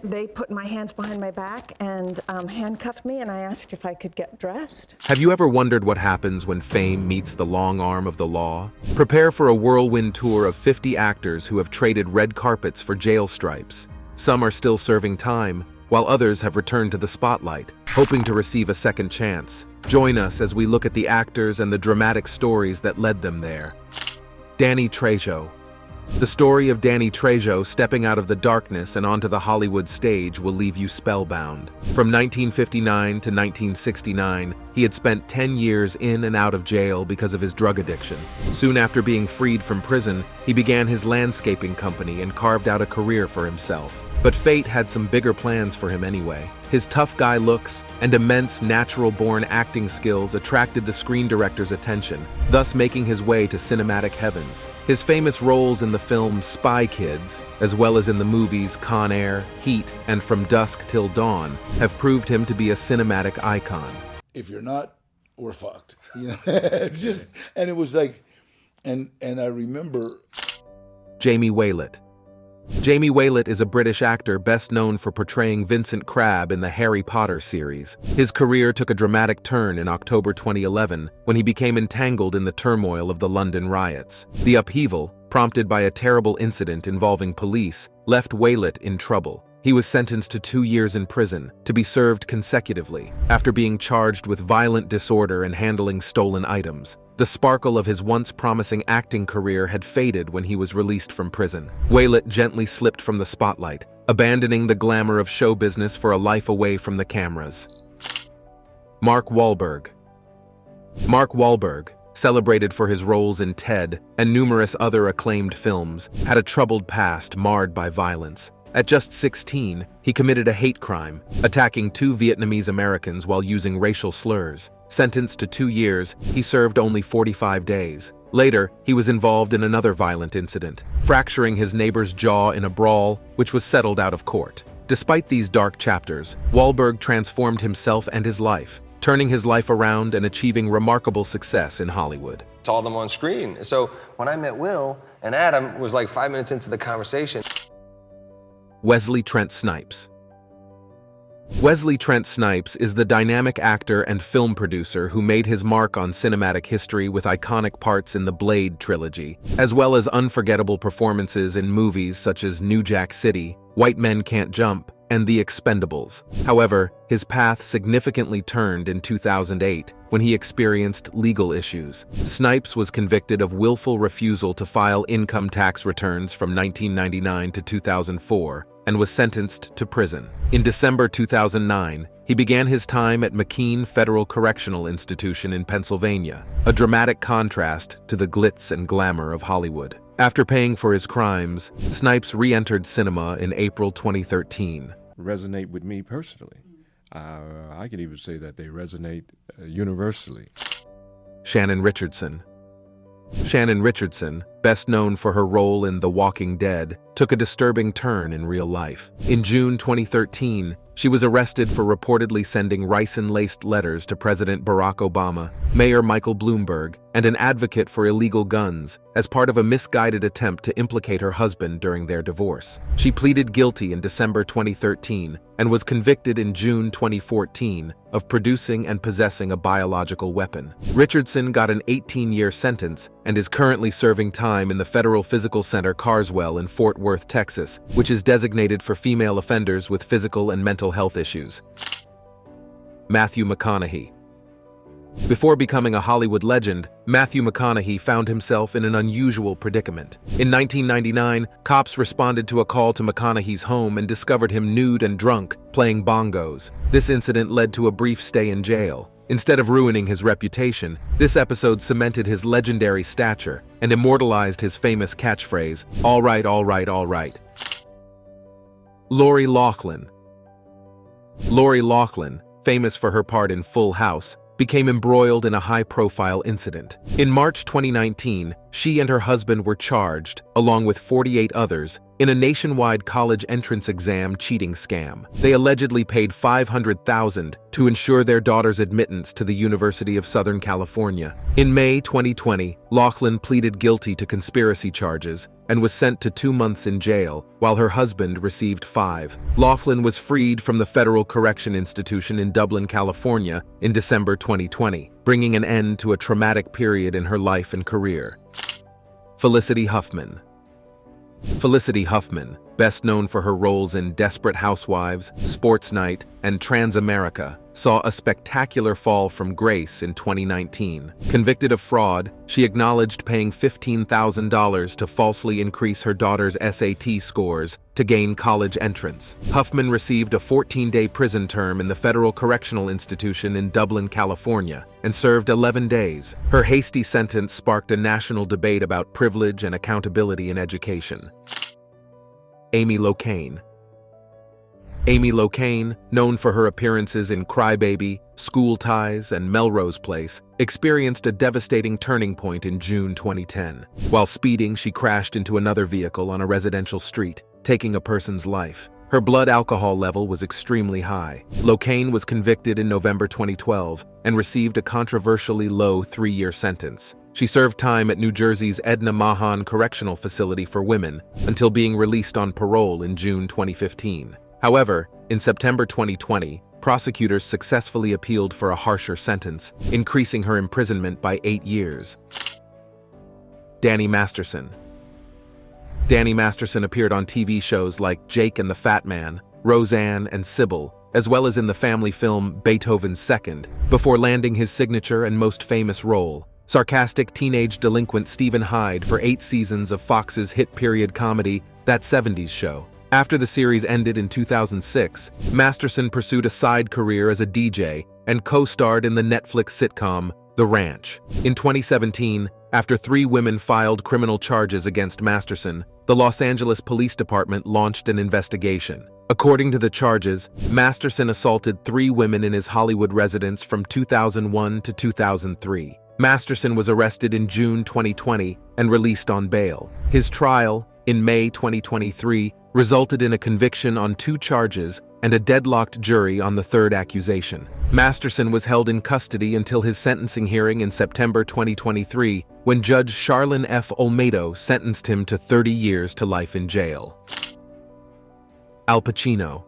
They put my hands behind my back and handcuffed me, and I asked if I could get dressed. Have you ever wondered what happens when fame meets the long arm of the law? Prepare for a whirlwind tour of 50 actors who have traded red carpets for jail stripes. Some are still serving time, while others have returned to the spotlight, hoping to receive a second chance. Join us as we look at the actors and the dramatic stories that led them there. Danny Trejo. The story of Danny Trejo stepping out of the darkness and onto the Hollywood stage will leave you spellbound. From 1959 to 1969, he had spent 10 years in and out of jail because of his drug addiction. Soon after being freed from prison, he began his landscaping company and carved out a career for himself. But fate had some bigger plans for him anyway. His tough guy looks and immense natural-born acting skills attracted the screen director's attention, thus making his way to cinematic heavens. His famous roles in the film Spy Kids, as well as in the movies Con Air, Heat, and From Dusk Till Dawn, have proved him to be a cinematic icon. If you're not, we're fucked. You know, and it was like, and I remember. Jamie Waylett. Jamie Waylett is a British actor best known for portraying Vincent Crabbe in the Harry Potter series. His career took a dramatic turn in October 2011 when he became entangled in the turmoil of the London riots. The upheaval, prompted by a terrible incident involving police, left Waylett in trouble. He was sentenced to 2 years in prison, to be served consecutively, after being charged with violent disorder and handling stolen items. The sparkle of his once promising acting career had faded when he was released from prison. Waylett gently slipped from the spotlight, abandoning the glamour of show business for a life away from the cameras. Mark Walberg. Mark Walberg, celebrated for his roles in Ted and numerous other acclaimed films, had a troubled past marred by violence. At just 16, he committed a hate crime, attacking 2 Vietnamese Americans while using racial slurs. Sentenced to 2 years, he served only 45 days. Later, he was involved in another violent incident, fracturing his neighbor's jaw in a brawl, which was settled out of court. Despite these dark chapters, Walberg transformed himself and his life, turning his life around and achieving remarkable success in Hollywood. Saw them on screen. So when I met Will and Adam was like 5 minutes into the conversation. Wesley Trent Snipes. Wesley Trent Snipes is the dynamic actor and film producer who made his mark on cinematic history with iconic parts in the Blade trilogy, as well as unforgettable performances in movies such as New Jack City, White Men Can't Jump, and The Expendables. However, his path significantly turned in 2008 when he experienced legal issues. Snipes was convicted of willful refusal to file income tax returns from 1999 to 2004 and was sentenced to prison. In December 2009, he began his time at McKean Federal Correctional Institution in Pennsylvania, a dramatic contrast to the glitz and glamour of Hollywood. After paying for his crimes, Snipes re-entered cinema in April 2013. Resonate with me personally. I could even say that they resonate universally. Shannon Richardson. Shannon Richardson, best known for her role in The Walking Dead, took a disturbing turn in real life. In June 2013, she was arrested for reportedly sending ricin-laced letters to President Barack Obama, Mayor Michael Bloomberg, and an advocate for illegal guns as part of a misguided attempt to implicate her husband during their divorce. She pleaded guilty in December 2013 and was convicted in June 2014 of producing and possessing a biological weapon. Richardson got an 18-year sentence and is currently serving time in the Federal Physical Center Carswell in Fort Worth, Texas, which is designated for female offenders with physical and mental health issues. Matthew McConaughey. Before becoming a Hollywood legend, Matthew McConaughey found himself in an unusual predicament. In 1999, cops responded to a call to McConaughey's home and discovered him nude and drunk, playing bongos. This incident led to a brief stay in jail. Instead of ruining his reputation, this episode cemented his legendary stature and immortalized his famous catchphrase, "All right, all right, all right." Lori Loughlin. Lori Loughlin, famous for her part in Full House, became embroiled in a high-profile incident. In March 2019, she and her husband were charged, along with 48 others, in a nationwide college entrance exam cheating scam. They allegedly paid $500,000 to ensure their daughter's admittance to the University of Southern California. In May 2020, Loughlin pleaded guilty to conspiracy charges and was sent to 2 months in jail, while her husband received 5. Loughlin was freed from the Federal Correction Institution in Dublin, California in December 2020, bringing an end to a traumatic period in her life and career. Felicity Huffman. Felicity Huffman, best known for her roles in Desperate Housewives, Sports Night, and Transamerica, saw a spectacular fall from grace in 2019. Convicted of fraud, she acknowledged paying $15,000 to falsely increase her daughter's SAT scores to gain college entrance. Huffman received a 14-day prison term in the Federal Correctional Institution in Dublin, California, and served 11 days. Her hasty sentence sparked a national debate about privilege and accountability in education. Amy Loughlin. Amy Loughlin, known for her appearances in Crybaby, School Ties, and Melrose Place, experienced a devastating turning point in June 2010. While speeding, she crashed into another vehicle on a residential street, taking a person's life. Her blood alcohol level was extremely high. Loughlin was convicted in November 2012 and received a controversially low 3-year sentence. She served time at New Jersey's Edna Mahan Correctional Facility for Women until being released on parole in June 2015. However, in September 2020, prosecutors successfully appealed for a harsher sentence, increasing her imprisonment by 8 years. Danny Masterson. Danny Masterson appeared on TV shows like Jake and the Fat Man, Roseanne, and Sybil, as well as in the family film Beethoven's Second, before landing his signature and most famous role, sarcastic teenage delinquent Stephen Hyde, for 8 seasons of Fox's hit period comedy That 70s Show. After the series ended in 2006, Masterson pursued a side career as a DJ and co-starred in the Netflix sitcom The Ranch. In 2017, after 3 women filed criminal charges against Masterson, the Los Angeles Police Department launched an investigation. According to the charges, Masterson assaulted 3 women in his Hollywood residence from 2001 to 2003. Masterson was arrested in June 2020 and released on bail. His trial, in May 2023, resulted in a conviction on 2 charges and a deadlocked jury on the 3rd accusation. Masterson was held in custody until his sentencing hearing in September 2023, when Judge Charlene F. Olmedo sentenced him to 30 years to life in jail. Al Pacino.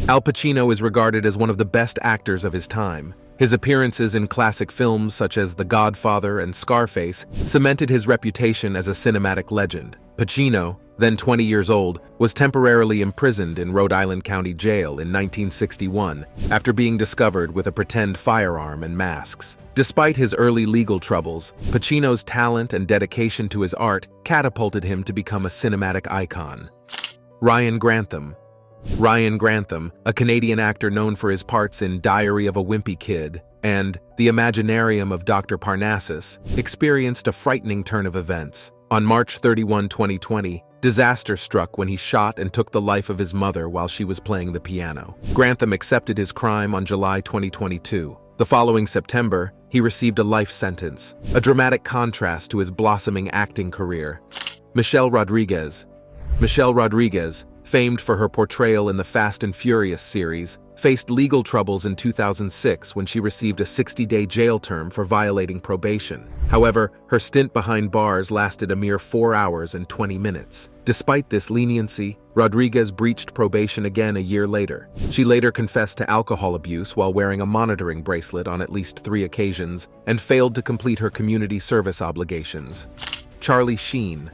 Al Pacino is regarded as one of the best actors of his time. His appearances in classic films such as The Godfather and Scarface cemented his reputation as a cinematic legend. Pacino, then 20 years old, was temporarily imprisoned in Rhode Island County Jail in 1961 after being discovered with a pretend firearm and masks. Despite his early legal troubles, Pacino's talent and dedication to his art catapulted him to become a cinematic icon. Ryan Grantham. Ryan Grantham, a Canadian actor known for his parts in Diary of a Wimpy Kid and The Imaginarium of Dr. Parnassus, experienced a frightening turn of events. On March 31, 2020, disaster struck when he shot and took the life of his mother while she was playing the piano. Grantham accepted his crime on July 2022. The following September, he received a life sentence, a dramatic contrast to his blossoming acting career. Michelle Rodriguez. Michelle Rodriguez, famed for her portrayal in the Fast and Furious series, faced legal troubles in 2006 when she received a 60-day jail term for violating probation. However, her stint behind bars lasted a mere 4 hours and 20 minutes. Despite this leniency, Rodriguez breached probation again a year later. She later confessed to alcohol abuse while wearing a monitoring bracelet on at least 3 occasions and failed to complete her community service obligations. Charlie Sheen.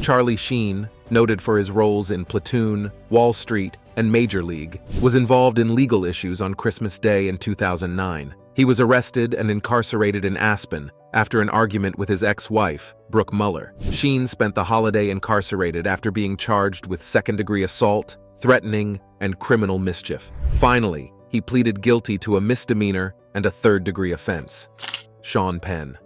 Charlie Sheen, noted for his roles in Platoon, Wall Street, and Major League, was involved in legal issues on Christmas Day in 2009. He was arrested and incarcerated in Aspen after an argument with his ex-wife, Brooke Muller. Sheen spent the holiday incarcerated after being charged with second-degree assault, threatening, and criminal mischief. Finally, he pleaded guilty to a misdemeanor and a third-degree offense. Shawn Penn.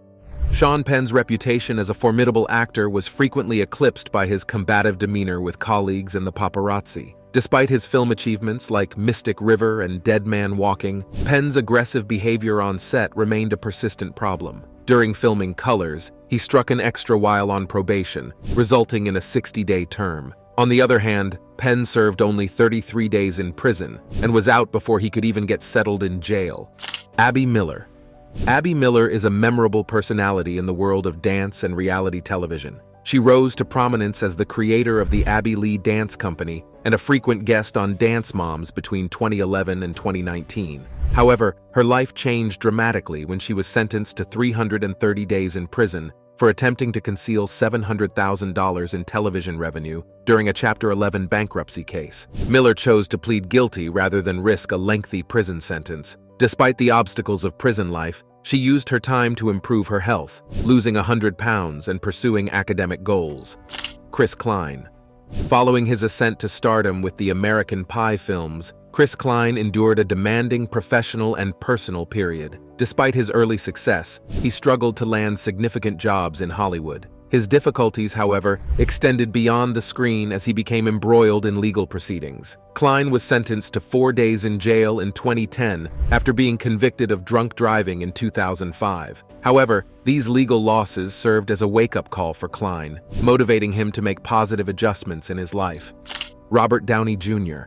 Shawn Penn's reputation as a formidable actor was frequently eclipsed by his combative demeanor with colleagues and the paparazzi. Despite his film achievements like Mystic River and Dead Man Walking, Penn's aggressive behavior on set remained a persistent problem. During filming Colors, he struck an extra while on probation, resulting in a 60-day term. On the other hand, Penn served only 33 days in prison and was out before he could even get settled in jail. Abby Miller. Abby Miller is a memorable personality in the world of dance and reality television. She rose to prominence as the creator of the Abby Lee Dance Company and a frequent guest on Dance Moms between 2011 and 2019. However, her life changed dramatically when she was sentenced to 330 days in prison for attempting to conceal $700,000 in television revenue during a Chapter 11 bankruptcy case. Miller chose to plead guilty rather than risk a lengthy prison sentence. Despite the obstacles of prison life, she used her time to improve her health, losing 100 pounds and pursuing academic goals. Chris Klein. Following his ascent to stardom with the American Pie films, Chris Klein endured a demanding professional and personal period. Despite his early success, he struggled to land significant jobs in Hollywood. His difficulties, however, extended beyond the screen as he became embroiled in legal proceedings. Klein was sentenced to 4 days in jail in 2010 after being convicted of drunk driving in 2005. However, these legal losses served as a wake-up call for Klein, motivating him to make positive adjustments in his life. Robert Downey Jr.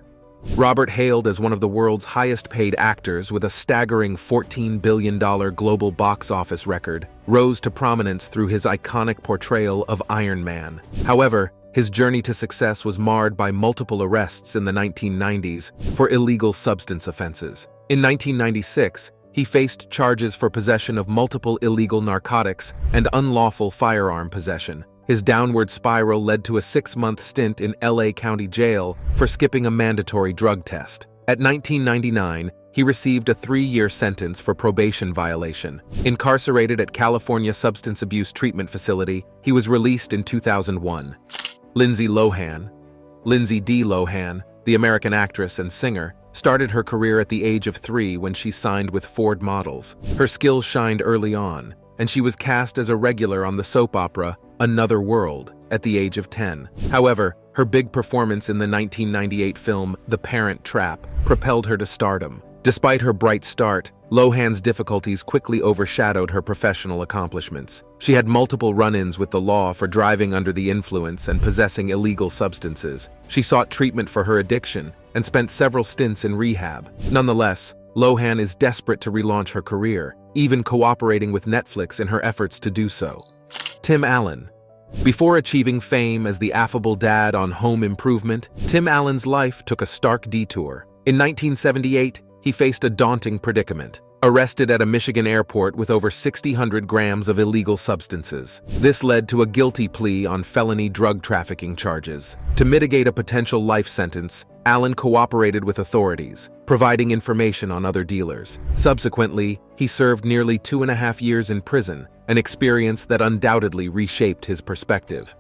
Robert, hailed as one of the world's highest-paid actors with a staggering $14 billion global box office record, rose to prominence through his iconic portrayal of Iron Man. However, his journey to success was marred by multiple arrests in the 1990s for illegal substance offenses. In 1996, he faced charges for possession of multiple illegal narcotics and unlawful firearm possession. His downward spiral led to a 6-month stint in LA County Jail for skipping a mandatory drug test. At 1999, he received a 3-year sentence for probation violation. Incarcerated at California Substance Abuse Treatment Facility, he was released in 2001. Lindsay Lohan. Lindsay D. Lohan, the American actress and singer, started her career at the age of 3 when she signed with Ford Models. Her skills shined early on, and she was cast as a regular on the soap opera Another World at the age of 10. However, her big performance in the 1998 film The Parent Trap propelled her to stardom. Despite her bright start, Lohan's difficulties quickly overshadowed her professional accomplishments. She had multiple run-ins with the law for driving under the influence and possessing illegal substances. She sought treatment for her addiction and spent several stints in rehab. Nonetheless, Lohan is desperate to relaunch her career, even cooperating with Netflix in her efforts to do so. Tim Allen. Before achieving fame as the affable dad on Home Improvement, Tim Allen's life took a stark detour. In 1978, he faced a daunting predicament. Arrested at a Michigan airport with over 600 grams of illegal substances. This led to a guilty plea on felony drug trafficking charges. To mitigate a potential life sentence, Allen cooperated with authorities, providing information on other dealers. Subsequently, he served nearly 2.5 years in prison, an experience that undoubtedly reshaped his perspective.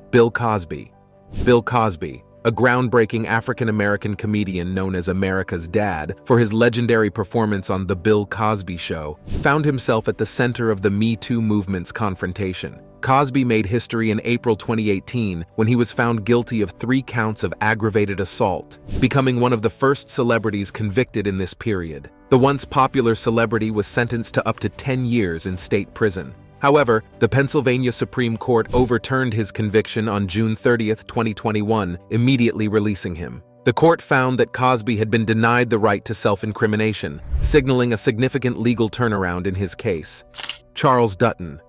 Bill Cosby. Bill Cosby, a groundbreaking African-American comedian known as America's Dad for his legendary performance on The Bill Cosby Show, found himself at the center of the Me Too movement's confrontation. Cosby made history in April 2018 when he was found guilty of 3 counts of aggravated assault, becoming one of the first celebrities convicted in this period. The once popular celebrity was sentenced to up to 10 years in state prison. However, the Pennsylvania Supreme Court overturned his conviction on June 30, 2021, immediately releasing him. The court found that Cosby had been denied the right to self-incrimination, signaling a significant legal turnaround in his case. Charles Dutton.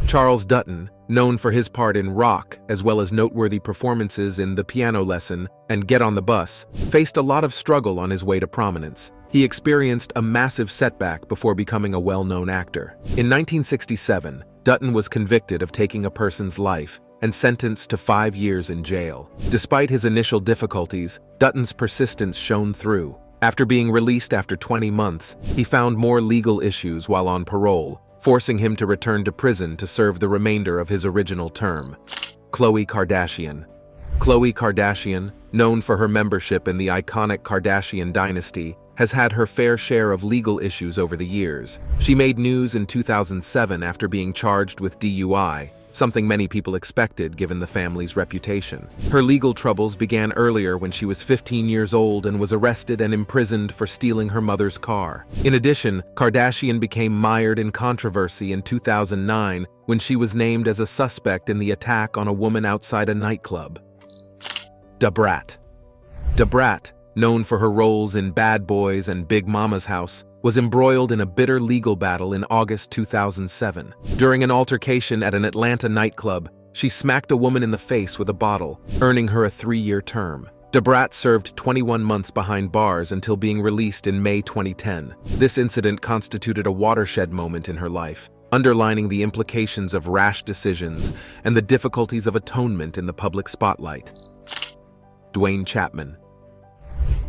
Charles Dutton, known for his part in Rock as well as noteworthy performances in The Piano Lesson and Get on the Bus, faced a lot of struggle on his way to prominence. He experienced a massive setback before becoming a well-known actor. In 1967, Dutton was convicted of taking a person's life and sentenced to 5 years in jail. Despite his initial difficulties, Dutton's persistence shone through. After being released after 20 months, he found more legal issues while on parole, forcing him to return to prison to serve the remainder of his original term. Khloe Kardashian. Khloe Kardashian, known for her membership in the iconic Kardashian dynasty, has had her fair share of legal issues over the years. She made news in 2007 after being charged with DUI, something many people expected given the family's reputation. Her legal troubles began earlier when she was 15 years old and was arrested and imprisoned for stealing her mother's car. In addition, Kardashian became mired in controversy in 2009 when she was named as a suspect in the attack on a woman outside a nightclub. Da Brat. Da Brat, known for her roles in Bad Boys and Big Mama's House, was embroiled in a bitter legal battle in August 2007. During an altercation at an Atlanta nightclub, she smacked a woman in the face with a bottle, earning her a 3-year term. Da Brat served 21 months behind bars until being released in May 2010. This incident constituted a watershed moment in her life, underlining the implications of rash decisions and the difficulties of atonement in the public spotlight. Dwayne Chapman.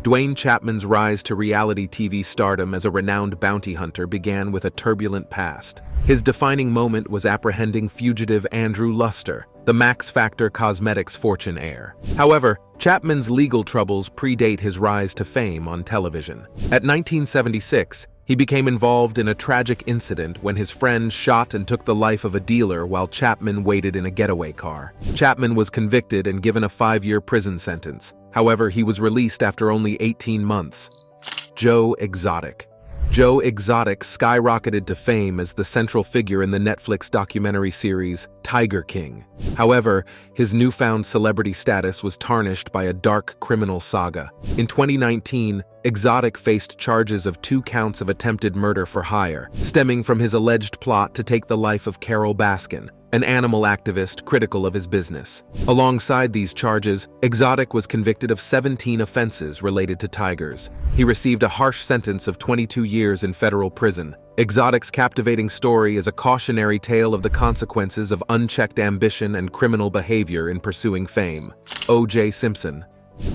Dwayne Chapman's rise to reality TV stardom as a renowned bounty hunter began with a turbulent past. His defining moment was apprehending fugitive Andrew Luster, the Max Factor Cosmetics fortune heir. However, Chapman's legal troubles predate his rise to fame on television. At 1976, he became involved in a tragic incident when his friend shot and took the life of a dealer while Chapman waited in a getaway car. Chapman was convicted and given a 5-year prison sentence. However, he was released after only 18 months. Joe Exotic. Joe Exotic skyrocketed to fame as the central figure in the Netflix documentary series Tiger King. However, his newfound celebrity status was tarnished by a dark criminal saga. In 2019, Exotic faced charges of 2 counts of attempted murder for hire, stemming from his alleged plot to take the life of Carol Baskin, an animal activist critical of his business. Alongside these charges, Exotic was convicted of 17 offenses related to tigers. He received a harsh sentence of 22 years in federal prison. Exotic's captivating story is a cautionary tale of the consequences of unchecked ambition and criminal behavior in pursuing fame. O.J. Simpson.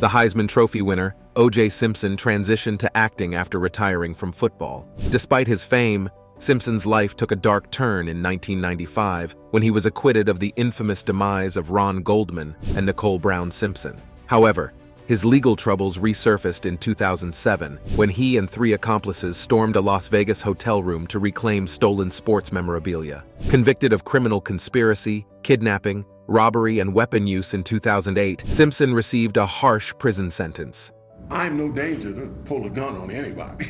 The Heisman Trophy winner, O.J. Simpson transitioned to acting after retiring from football. Despite his fame, Simpson's life took a dark turn in 1995 when he was acquitted of the infamous demise of Ron Goldman and Nicole Brown Simpson. However, his legal troubles resurfaced in 2007 when he and 3 accomplices stormed a Las Vegas hotel room to reclaim stolen sports memorabilia. Convicted of criminal conspiracy, kidnapping, robbery, and weapon use in 2008, Simpson received a harsh prison sentence. I'm no danger to pull a gun on anybody.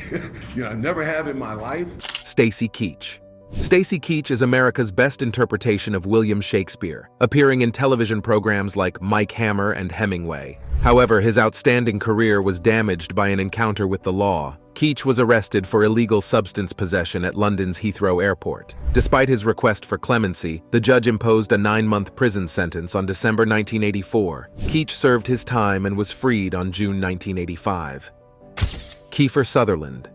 I never have in my life. Stacy Ke. Stacy Ke is America's best interpretation of William Shakespeare, appearing in television programs like Mike Hammer and Hemingway. However, his outstanding career was damaged by an encounter with the law. Ke was arrested for illegal substance possession at London's Heathrow Airport. Despite his request for clemency, the judge imposed a 9-month prison sentence on December 1984. Ke served his time and was freed on June 1985. Kefir Sutherland.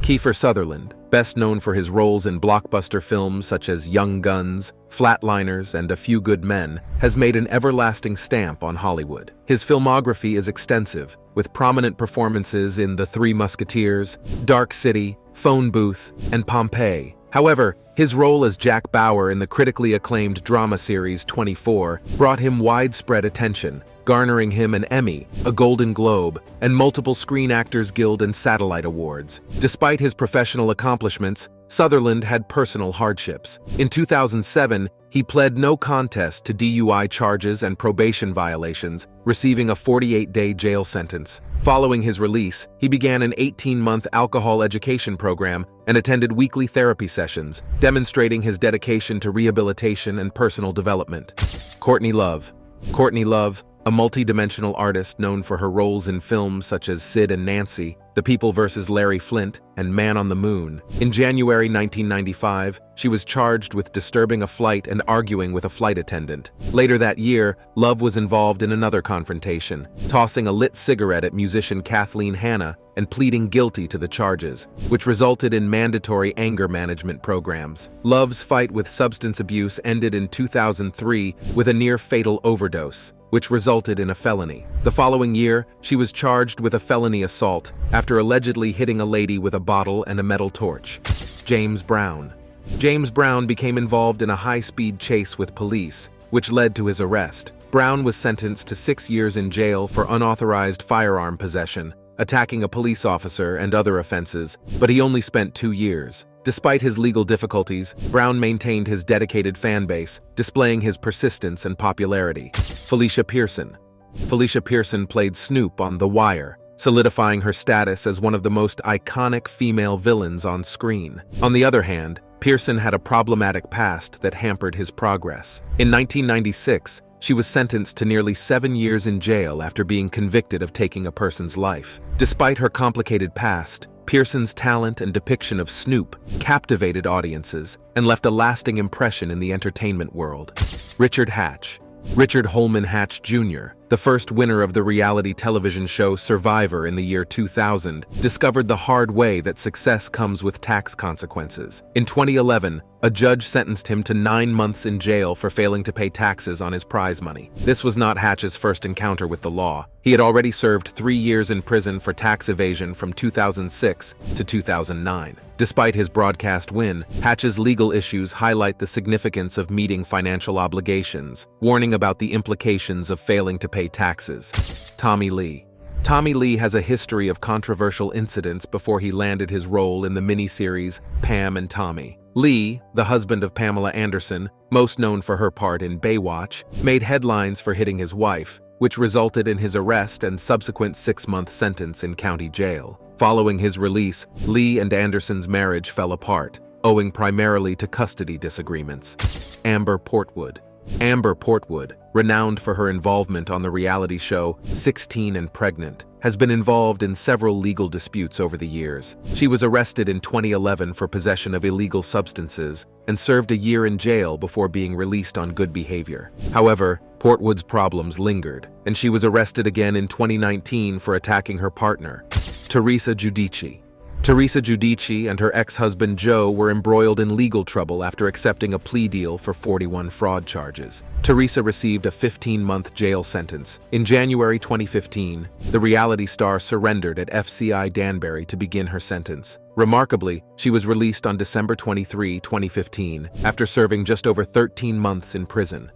Kefir Sutherland, best known for his roles in blockbuster films such as Young Guns, Flatliners, and A Few Good Men, has made an everlasting stamp on Hollywood. His filmography is extensive, with prominent performances in The Three Musketeers, Dark City, Phone Booth, and Pompeii. However, his role as Jack Bauer in the critically acclaimed drama series 24 brought him widespread attention, garnering him an Emmy, a Golden Globe, and multiple Screen Actors Guild and Satellite Awards. Despite his professional accomplishments, Sutherland had personal hardships. In 2007, he pled no contest to DUI charges and probation violations, receiving a 48-day jail sentence. Following his release, he began an 18-month alcohol education program and attended weekly therapy sessions, demonstrating his dedication to rehabilitation and personal development. Courtney Love. Courtney Love, a multi-dimensional artist known for her roles in films such as Sid and Nancy, The People vs. Larry Flynt, and Man on the Moon. In January 1995, she was charged with disturbing a flight and arguing with a flight attendant. Later that year, Love was involved in another confrontation, tossing a lit cigarette at musician Kathleen Hanna and pleading guilty to the charges, which resulted in mandatory anger management programs. Love's fight with substance abuse ended in 2003 with a near-fatal overdose, which resulted in a felony. The following year, she was charged with a felony assault after allegedly hitting a lady with a bottle and a metal torch. James Brown. James Brown became involved in a high-speed chase with police, which led to his arrest. Brown was sentenced to 6 years in jail for unauthorized firearm possession attacking a police officer and other offenses, but he only spent 2 years. Despite his legal difficulties, Brown maintained his dedicated fan base, displaying his persistence and popularity. Felicia Pearson. Felicia Pearson played Snoop on The Wire, solidifying her status as one of the most iconic female villains on screen. On the other hand, Pearson had a problematic past that hampered his progress. In 1996, she was sentenced to nearly 7 years in jail after being convicted of taking a person's life. Despite her complicated past, Pearson's talent and depiction of Snoop captivated audiences and left a lasting impression in the entertainment world. Richard Hatch. Richard Holman Hatch Jr., the first winner of the reality television show Survivor in the year 2000, discovered the hard way that success comes with tax consequences. In 2011, a judge sentenced him to 9 months in jail for failing to pay taxes on his prize money. This was not Hatch's first encounter with the law. He had already served 3 years in prison for tax evasion from 2006 to 2009. Despite his broadcast win, Hatch's legal issues highlight the significance of meeting financial obligations, warning about the implications of failing to pay taxes. Tommy Lee. Tommy Lee has a history of controversial incidents before he landed his role in the miniseries Pam and Tommy. Lee, the husband of Pamela Anderson, most known for her part in Baywatch, made headlines for hitting his wife, which resulted in his arrest and subsequent 6-month sentence in county jail. Following his release, Lee and Anderson's marriage fell apart, owing primarily to custody disagreements. Amber Portwood. Amber Portwood, renowned for her involvement on the reality show 16 and Pregnant, has been involved in several legal disputes over the years. She was arrested in 2011 for possession of illegal substances and served a year in jail before being released on good behavior. However, Portwood's problems lingered, and she was arrested again in 2019 for attacking her partner. Teresa Jichi. Teresa Jichi and her ex-husband Joe were embroiled in legal trouble after accepting a plea deal for 41 fraud charges. Teresa received a 15-month jail sentence. In January 2015, the reality star surrendered at FCI Danbury to begin her sentence. Remarkably, she was released on December 23, 2015, after serving just over 13 months in prison.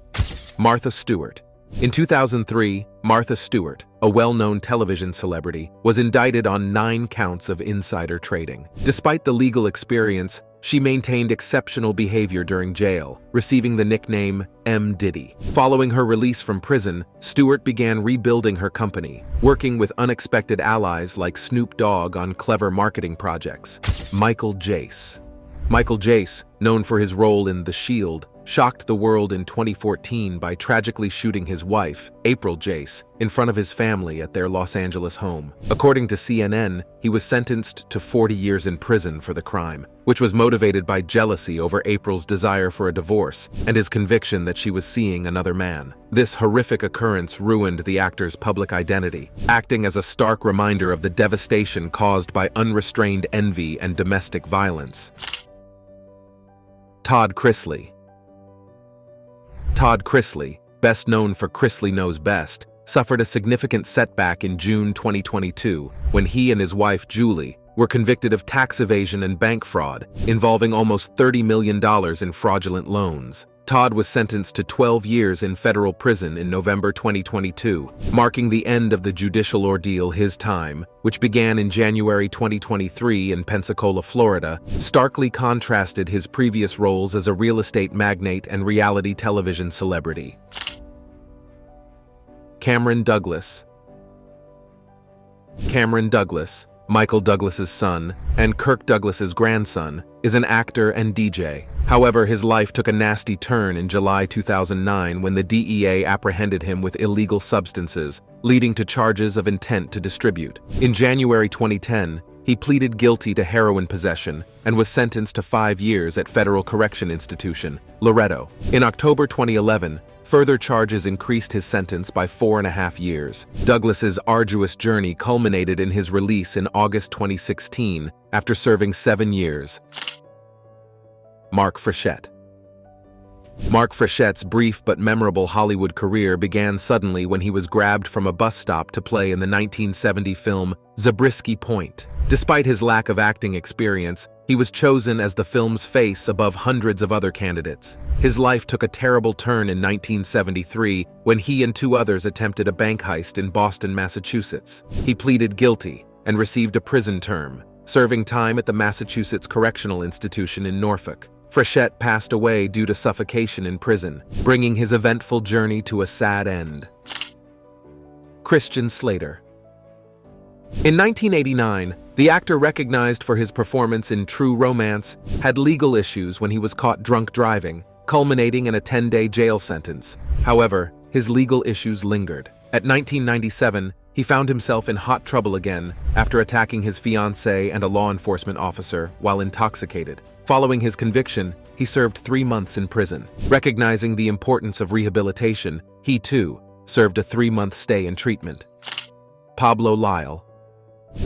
Martha Stewart. In 2003, Martha Stewart, a well-known television celebrity, was indicted on 9 counts of insider trading. Despite the legal experience, she maintained exceptional behavior during jail, receiving the nickname M. Diddy. Following her release from prison, Stewart began rebuilding her company, working with unexpected allies like Snoop Dogg on clever marketing projects. Michael Jace. Michael Jace, known for his role in The Shield, shocked the world in 2014 by tragically shooting his wife, April Jace, in front of his family at their Los Angeles home. According to CNN, he was sentenced to 40 years in prison for the crime, which was motivated by jealousy over April's desire for a divorce and his conviction that she was seeing another man. This horrific occurrence ruined the actor's public identity, acting as a stark reminder of the devastation caused by unrestrained envy and domestic violence. Todd Chrisley. Todd Chrisley, best known for Chrisley Knows Best, suffered a significant setback in June 2022 when he and his wife Julie were convicted of tax evasion and bank fraud, involving almost $30 million in fraudulent loans. Todd was sentenced to 12 years in federal prison in November 2022, marking the end of the judicial ordeal. His time, which began in January 2023 in Pensacola, Florida, starkly contrasted his previous roles as a real estate magnate and reality television celebrity. Cameron Douglas. Cameron Douglas, Michael Douglas's son, and Kirk Douglas's grandson, is an actor and DJ. However, his life took a nasty turn in July 2009 when the DEA apprehended him with illegal substances, leading to charges of intent to distribute. In January 2010, he pleaded guilty to heroin possession and was sentenced to 5 years at Federal Correction Institution, Loretto. In October 2011, further charges increased his sentence by 4.5 years. Douglas's arduous journey culminated in his release in August 2016 after serving 7 years. Mark Frechette. Mark Frechette's brief but memorable Hollywood career began suddenly when he was grabbed from a bus stop to play in the 1970 film Zabriskie Point. Despite his lack of acting experience, he was chosen as the film's face above hundreds of other candidates. His life took a terrible turn in 1973 when he and 2 others attempted a bank heist in Boston, Massachusetts. He pleaded guilty, and received a prison term, serving time at the Massachusetts Correctional Institution in Norfolk. Frechette passed away due to suffocation in prison, bringing his eventful journey to a sad end. Christian Slater. In 1989, the actor, recognized for his performance in True Romance, had legal issues when he was caught drunk driving, culminating in a 10-day jail sentence. However, his legal issues lingered. At 1997, he found himself in hot trouble again after attacking his fiancée and a law enforcement officer while intoxicated. Following his conviction, he served 3 months in prison. Recognizing the importance of rehabilitation, he too served a 3-month stay in treatment. Pablo Lyle.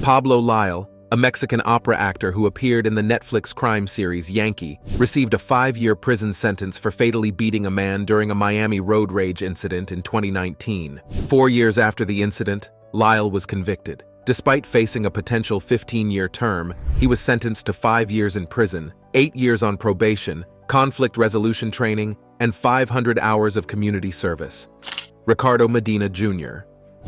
Pablo Lyle, a Mexican opera actor who appeared in the Netflix crime series Yankee, received a 5-year prison sentence for fatally beating a man during a Miami road rage incident in 2019. 4 years after the incident, Lyle was convicted. Despite facing a potential 15-year term, he was sentenced to 5 years in prison, 8 years on probation, conflict resolution training, and 500 hours of community service. Ricardo Medina Jr.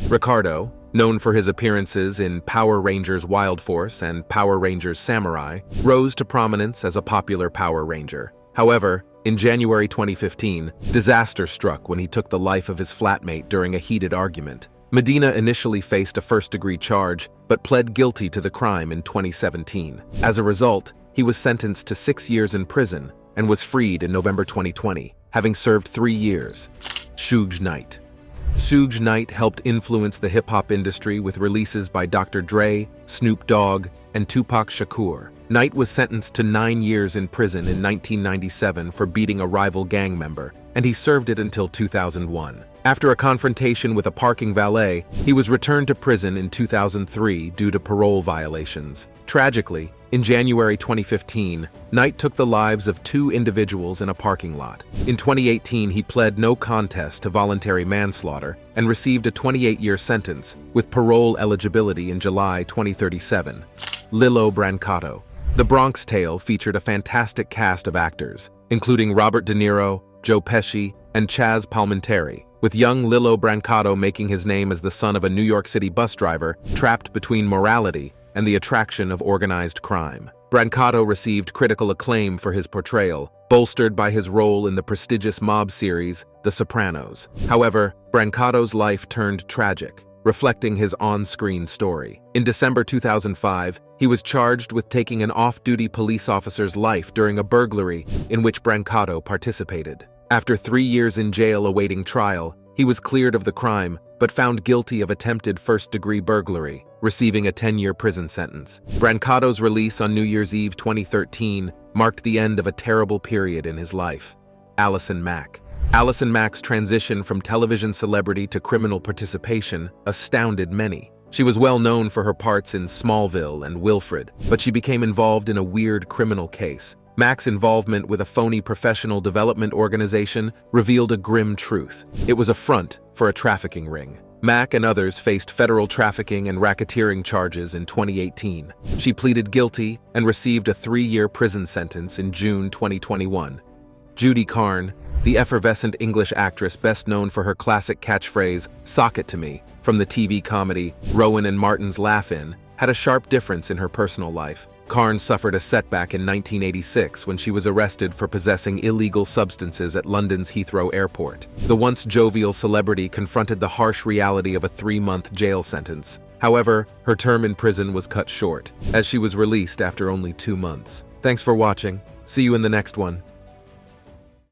Ricardo, known for his appearances in Power Rangers Wild Force and Power Rangers Samurai, rose to prominence as a popular Power Ranger. However, in January 2015, disaster struck when he took the life of his flatmate during a heated argument. Medina initially faced a first-degree charge, but pled guilty to the crime in 2017. As a result, he was sentenced to 6 years in prison and was freed in November 2020, having served 3 years. Suge Knight. Suge Knight helped influence the hip-hop industry with releases by Dr. Dre, Snoop Dogg, and Tupac Shakur. Knight was sentenced to 9 years in prison in 1997 for beating a rival gang member, and he served it until 2001. After a confrontation with a parking valet, he was returned to prison in 2003 due to parole violations. Tragically, in January 2015, Knight took the lives of 2 individuals in a parking lot. In 2018, he pled no contest to voluntary manslaughter and received a 28-year sentence, with parole eligibility in July 2037. Lilo Brancato. The Bronx Tale featured a fantastic cast of actors, including Robert De Niro, Joe Pesci, and Chaz Palminteri, with young Lilo Brancato making his name as the son of a New York City bus driver trapped between morality and the attraction of organized crime. Brancato received critical acclaim for his portrayal, bolstered by his role in the prestigious mob series The Sopranos. However, Brancato's life turned tragic, reflecting his on-screen story. In December 2005, he was charged with taking an off-duty police officer's life during a burglary in which Brancato participated. After 3 years in jail awaiting trial, he was cleared of the crime, but found guilty of attempted first-degree burglary, receiving a 10-year prison sentence. Brancato's release on New Year's Eve 2013 marked the end of a terrible period in his life. Alison Mack. Alison Mack's transition from television celebrity to criminal participation astounded many. She was well known for her parts in Smallville and Wilfred, but she became involved in a weird criminal case. Mack's involvement with a phony professional development organization revealed a grim truth. It was a front for a trafficking ring. Mack and others faced federal trafficking and racketeering charges in 2018. She pleaded guilty and received a 3-year prison sentence in June 2021. Judy K, the effervescent English actress best known for her classic catchphrase, "Sock it to me," from the TV comedy Rowan and Martin's Laugh-In, had a sharp difference in her personal life. Karn suffered a setback in 1986 when she was arrested for possessing illegal substances at London's Heathrow Airport. The once jovial celebrity confronted the harsh reality of a 3-month jail sentence. However, her term in prison was cut short, as she was released after only 2 months. Thanks for watching. See you in the next one.